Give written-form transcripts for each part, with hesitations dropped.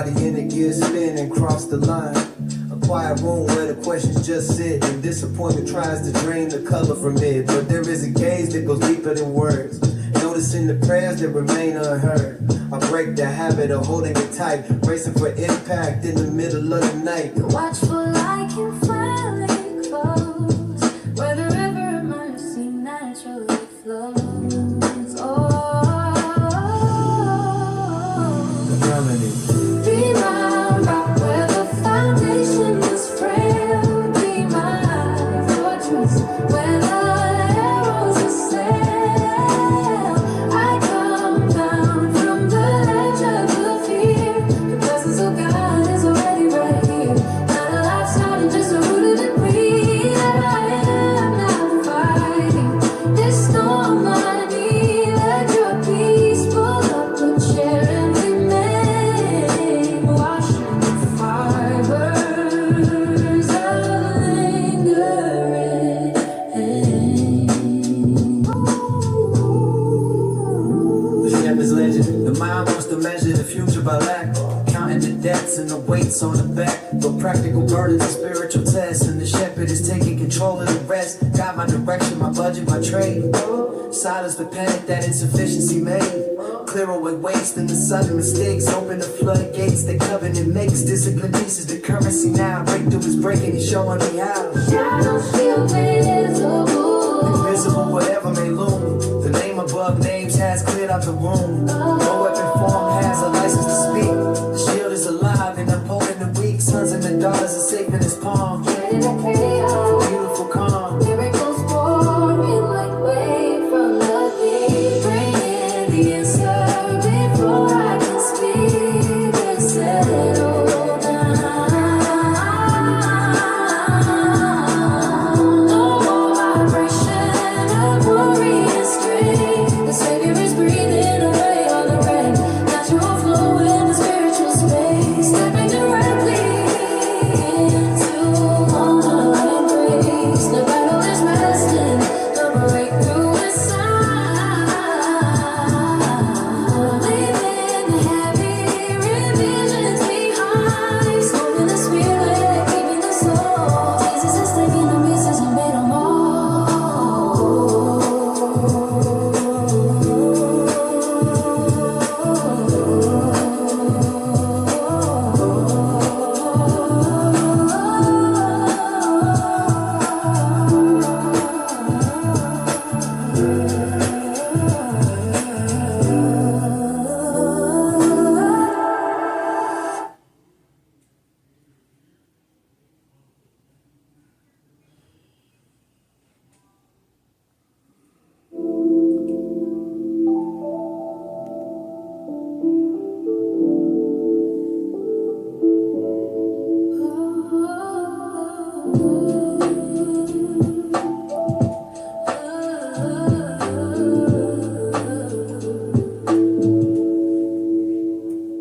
body in a gear spin and cross the line. A quiet room where the questions just sit, and disappointment tries to drain the color from it. But there is a gaze that goes deeper than words, noticing the prayers that remain unheard. I break the habit of holding it tight, racing for impact in the middle of the night. Watchful I can finally close, where the river of mercy naturally flows. Be my rock where the foundation is frail. Be my fortress where the arrows assail. I come down from the edge of the fear. The presence of God is already right here. Not a lifestyle, just a rooted in breathe. I am not fighting this storm. I need let your peace pull up a chair and remain. Washing the fibers of lingering. The shepherd's legend. The mind wants to measure the future by lack, counting the debts and the weights on the back. But practical burdens and spiritual tests, and the shepherd is taking control of the rest. Got my direction, my budget, my trade. Silence the panic that insufficiency made. Clear away waste and the sudden mistakes. Open the floodgates that covenant makes. Discipline pieces the currency now. Breakthrough is breaking, he's showing me how. Shadows feel visible. Invisible, whatever may loom. The name above names has cleared out the room. No weapon form has a license to speak. The shield is alive and upholding the weak. Sons and the daughters are safe in his palm. Ready to chaos. Beautiful calm. Miracles pouring like wave from the deep. Bring in the answer before I can speak. And settle down. No more vibration of worry and strain. The Savior is breathing away all the rain. Natural flow in the spiritual space. Stepping directly into honor and grace. The battle is resting, the breakthrough is signed. Leaving heavy revisions behind. Smoking the spirit, keeping the soul. Jesus is taking the pieces and made them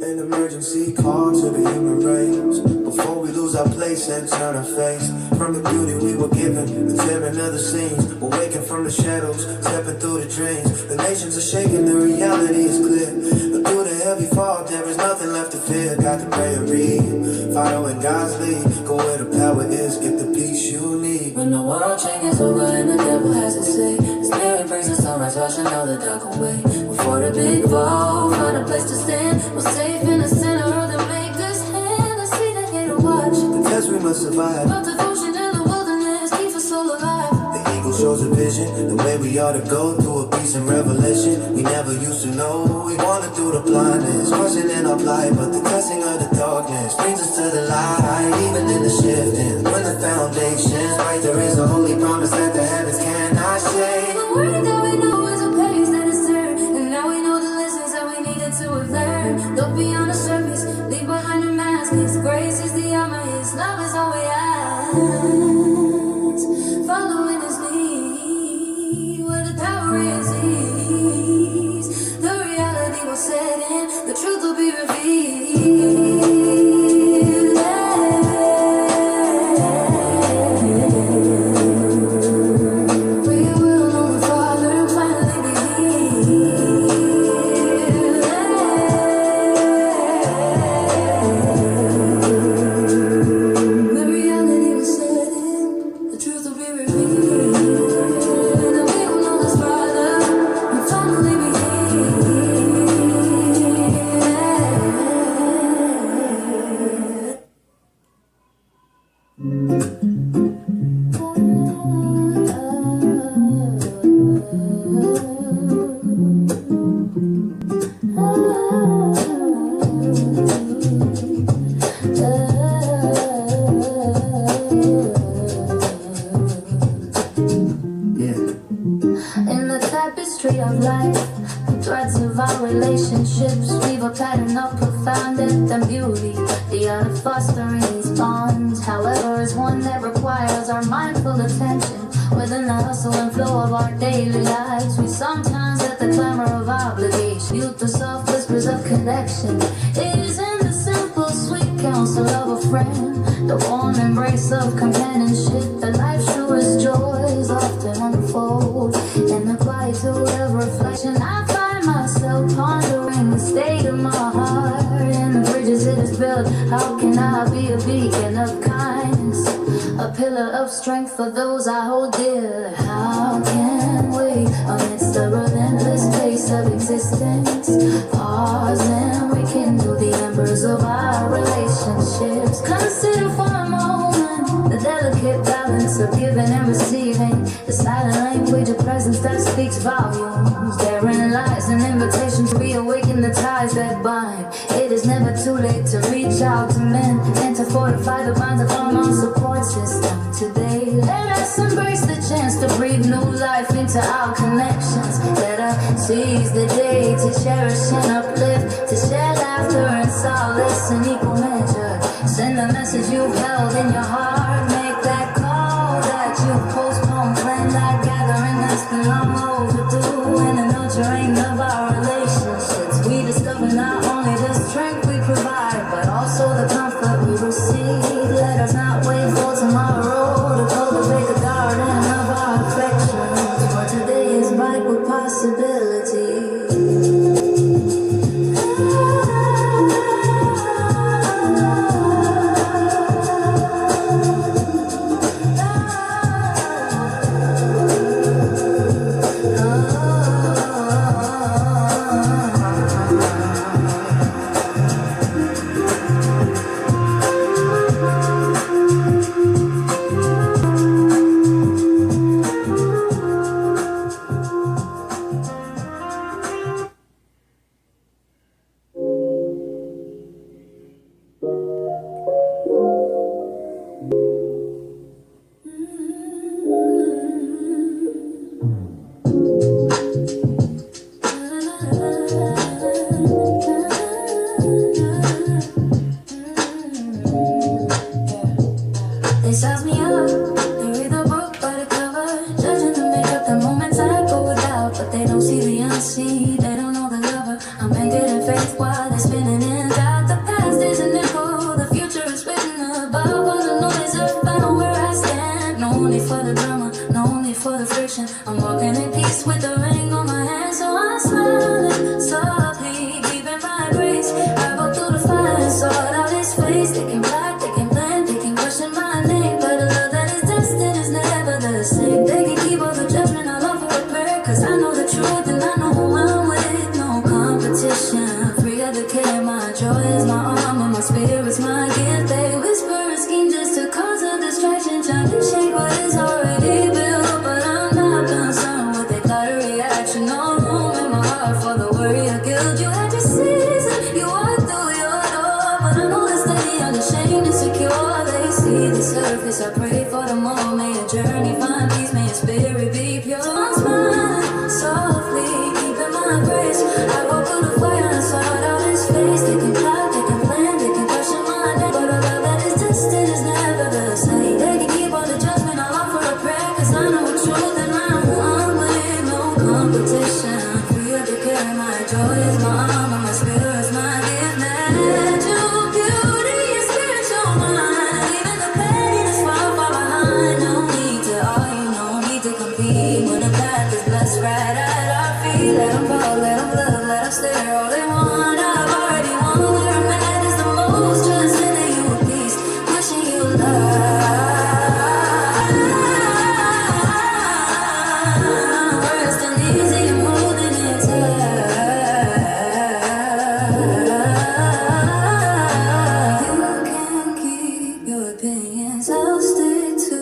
An emergency call to the human race. Before we lose our place and turn our face from the beauty we were given, the tearing of the scenes. We're waking from the shadows, stepping through the dreams. The nations are shaking, the reality is clear. But through the heavy fog, there is nothing left to fear. Got to pray and read, following God's lead. Go where the power is, get the peace you need. when the world changes over and the devil has to say. The spirit brings the sunrise, rushing all the dark away. Before the big fall, find a place to stand. We're safe in the center of the maker's hand. I see the hater watch. The test we must survive. But devotion in the wilderness keeps us all alive. The eagle shows a vision, the way we ought to go through a peace and revelation. We never used to know, we wanted through the blindness, questioning our plight, but the testing of the darkness brings us to the light. Even in the shifting, when the foundation's right, there is a holy promise that the heavens cannot shake. The word that we know is a page that is turned, and now we know the lessons that we needed to have learned. Look beyond the surface, leave behind the mask. His grace is the armor, His love is all we ask. Following His lead, where the power is ease. The reality will set in, the truth will be revealed. tapestry of life. The threads of our relationships weave a pattern of profound depth and beauty. The art of fostering these bonds, however, is one that requires our mindful attention. Within the hustle and flow of our daily lives, we sometimes let the clamor of obligation mute the soft whispers of connection. It is in the simple, sweet counsel of a friend, the warm embrace of companionship, that life's truest joys often unfold. In the quietude of reflection, I find myself pondering the state of my heart and the bridges it has built. How can I be a beacon of kindness, a pillar of strength for those I hold dear? How can we, amidst the relentless pace of existence, pause and rekindle the embers of our relationships? Consider for a moment the delicate balance of giving and receiving, the silent language of presence that speaks volumes. Therein lies an invitation to reawaken the ties that bind. It is never too late to reach out to men and to fortify the bonds of our support system. Today, let us embrace the chance to breathe new life into our connections. Let us seize the day to cherish and uplift, to share laughter and solace in equal measure. Send the message you've held in your heart. Make that call that you postponed. Plan that gathering that's been long overdue. In the nurturing of our relationships, we discover not only the strength we provide, but also the comfort we receive. Let us not wait for tomorrow to cultivate the garden of our affections, for today is ripe with possibility. They size me up, they read the book by the cover, judging the makeup, the moments I go without, but they don't see the unseen, they don't know the lover. I'm anchored in faith while they're spinning in doubt. The past is an echo, the future is written above all the noise. I found where I stand, no need for the drama, no need for the friction. I'm walking in peace with the ring on my hand, so I'm smiling softly, keeping my grace. I go through the fire and sort out his face. They can black, they can blend, they can question my name, but a love that is destined is never the same. They can keep all the judgment, I love for a prayer, cause I know the truth and I know who I'm with. No competition, free of the care. My joy is my armor, my spirit is my gift. They whisper and scheme just to cause a distraction, trying to shake what is already built, but I'm not concerned with their clutter reaction. No room in my heart for the worry or guilt. You had your season, you walked through your door, but I know they're steady, unashamed and secure. They see the surface, I pray for the moment. May your journey find peace, may your spirit be pure. So I'm smiling softly, keeping my grace. I walk through the fire and sort out his face. They can plot, they can plan, they can question my name, but a love that is distant is never the same. They can keep all the judgment, I offer a prayer, cause I know the truth and I know who I'm with. No competition, free of the care. My joy is my armor, my spirit is my gift. Natural beauty and spiritual mind, even the pain is far, far behind. No need to argue, no need to compete, when the path is blessed right at our feet. Let them fall, let them love, let them stare all they want. I've already won, where I'm at is the most, just sending you a piece, wishing you love. Rest and easy, I'm holding it tight. You can keep your opinions, I'll stick to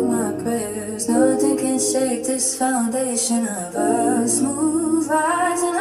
my prayers. Nothing can shake this foundation of us. Smooth rising